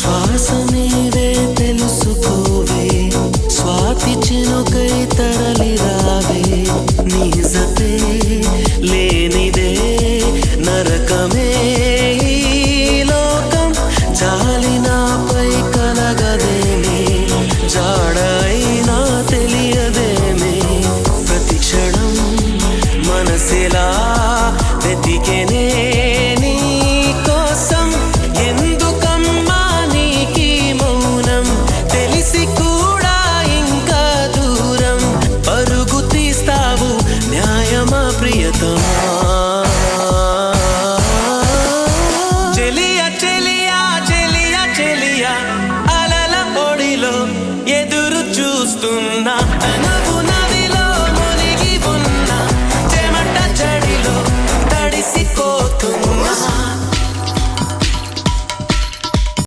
శ్వాస నీవే తెలుసుకోవే స్వాతి చినుకై తరలి రావే నిజతే లేనిదే నరకమే ఈ లోకం జాలినా